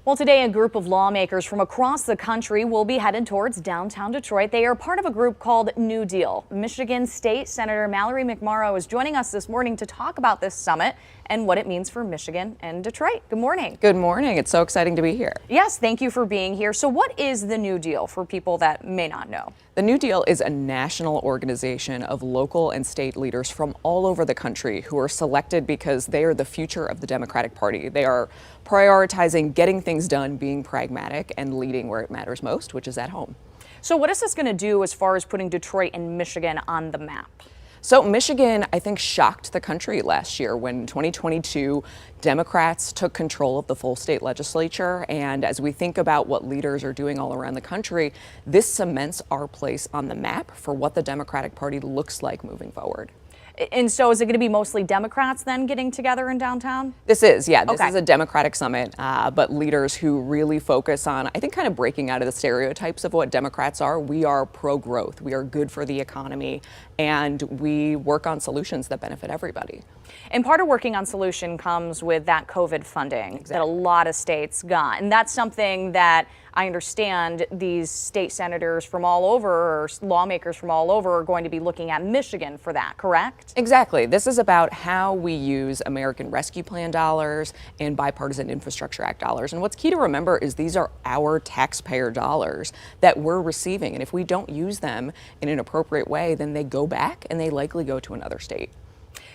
Well, today a group of lawmakers from across the country will be headed towards downtown Detroit. They are part of a group called New Deal. Michigan State Senator Mallory McMorrow is joining us this morning to talk about this summit and what it means for Michigan and Detroit. Good morning. Good morning. It's so exciting to be here. Yes, thank you for being here. So what is the New Deal for people that may not know? The New Deal is a national organization of local and state leaders from all over the country who are selected because they are the future of the Democratic Party. They are prioritizing getting things done, being pragmatic, and leading where it matters most, which is at home. So what is this going to do as far as putting Detroit and Michigan on the map? So Michigan, I think, shocked the country last year when in 2022 Democrats took control of the full state legislature. And as we think about what leaders are doing all around the country, this cements our place on the map for what the Democratic Party looks like moving forward. And so is it going to be mostly Democrats then getting together in downtown? This is Okay. a Democratic summit, but leaders who really focus on, I think, kind of breaking out of the stereotypes of what Democrats are. We are pro-growth, we are good for the economy, and we work on solutions that benefit everybody. And part of working on solution comes with that COVID funding that a lot of states got. And that's something that I understand these state senators from all over, or lawmakers from all over, are going to be looking at Michigan for that, correct? Exactly. This is about how we use American Rescue Plan dollars and Bipartisan Infrastructure Act dollars. And what's key to remember is these are our taxpayer dollars that we're receiving. And if we don't use them in an appropriate way, then they go back and they likely go to another state.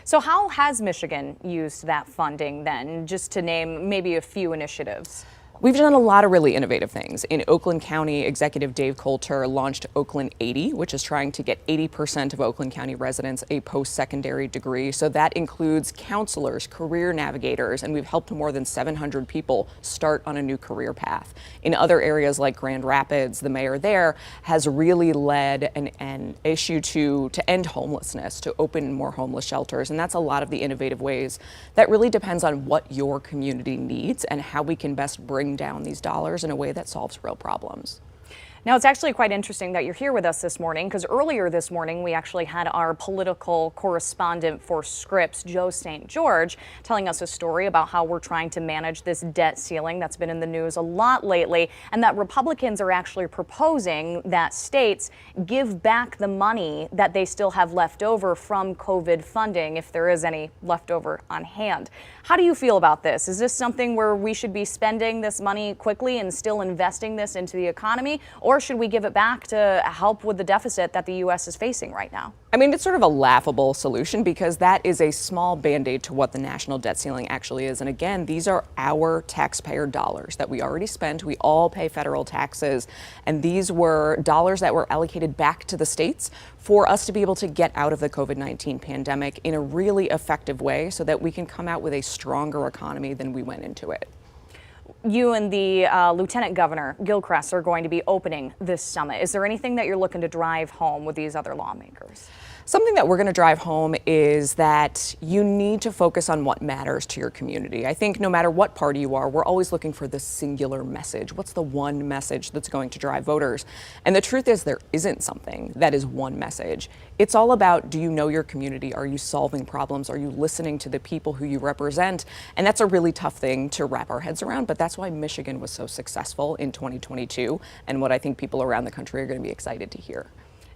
So how has Michigan used that funding then, just to name maybe a few initiatives? We've done a lot of really innovative things. In Oakland County, Executive Dave Coulter launched Oakland 80, which is trying to get 80% of Oakland County residents a post-secondary degree. So that includes counselors, career navigators, and we've helped more than 700 people start on a new career path. In other areas like Grand Rapids, the mayor there has really led an issue to end homelessness, to open more homeless shelters. And that's a lot of the innovative ways that really depends on what your community needs and how we can best bring down these dollars in a way that solves real problems. Now, it's actually quite interesting that you're here with us this morning, because earlier this morning we actually had our political correspondent for Scripps, Joe St. George, telling us a story about how we're trying to manage this debt ceiling that's been in the news a lot lately, and that Republicans are actually proposing that states give back the money that they still have left over from COVID funding, if there is any left over on hand. How do you feel about this? Is this something where we should be spending this money quickly and still investing this into the economy, or should we give it back to help with the deficit that the U.S. is facing right now? I mean, it's sort of a laughable solution because that is a small band-aid to what the national debt ceiling actually is. And again, these are our taxpayer dollars that we already spent. We all pay federal taxes. And these were dollars that were allocated back to the states for us to be able to get out of the COVID-19 pandemic in a really effective way so that we can come out with a stronger economy than we went into it. You and the Lieutenant Governor Gilchrist are going to be opening this summit. Is there anything that you're looking to drive home with these other lawmakers? Something that we're going to drive home is that you need to focus on what matters to your community. I think no matter what party you are, we're always looking for the singular message. What's the one message that's going to drive voters? And the truth is there isn't something that is one message. It's all about, do you know your community? Are you solving problems? Are you listening to the people who you represent? And that's a really tough thing to wrap our heads around, but that's why Michigan was so successful in 2022 and what I think people around the country are going to be excited to hear.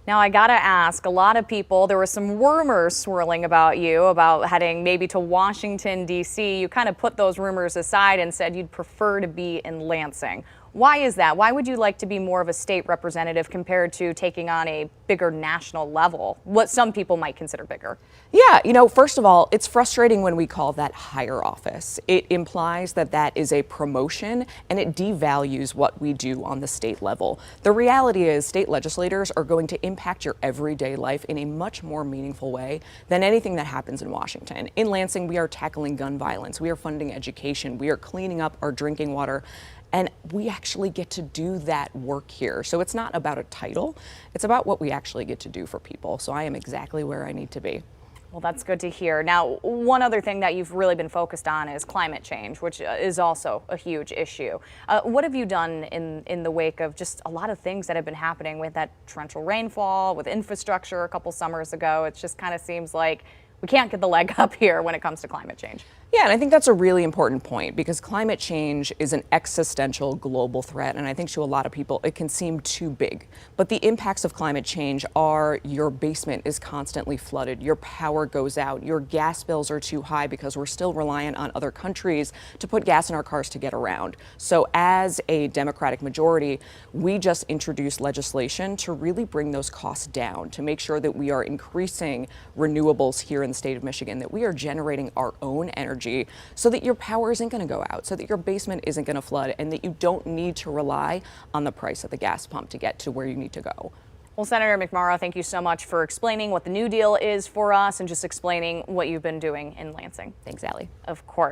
Now, I gotta ask, a lot of people, there were some rumors swirling about you, about heading maybe to Washington, D.C. You kind of put those rumors aside and said you'd prefer to be in Lansing. Why is that? Why would you like to be more of a state representative compared to taking on a bigger national level, what some people might consider bigger? Yeah, you know, first of all, it's frustrating when we call that higher office. It implies that that is a promotion and it devalues what we do on the state level. The reality is state legislators are going to impact your everyday life in a much more meaningful way than anything that happens in Washington. In Lansing, we are tackling gun violence, we are funding education, we are cleaning up our drinking water. And we actually get to do that work here. So it's not about a title, it's about what we actually get to do for people. So I am exactly where I need to be. Well, that's good to hear. Now, one other thing that you've really been focused on is climate change, which is also a huge issue. What have you done in the wake of just a lot of things that have been happening with that torrential rainfall, with infrastructure a couple summers ago? It just kind of seems like we can't get the leg up here when it comes to climate change. Yeah, and I think that's a really important point because climate change is an existential global threat. And I think to a lot of people, it can seem too big. But the impacts of climate change are your basement is constantly flooded, your power goes out, your gas bills are too high because we're still reliant on other countries to put gas in our cars to get around. So as a Democratic majority, we just introduced legislation to really bring those costs down, to make sure that we are increasing renewables here in the state of Michigan, that we are generating our own energy so that your power isn't going to go out, so that your basement isn't going to flood, and that you don't need to rely on the price of the gas pump to get to where you need to go. Well, Senator McMorrow, thank you so much for explaining what the New Deal is for us and just explaining what you've been doing in Lansing. Thanks, Allie. Of course.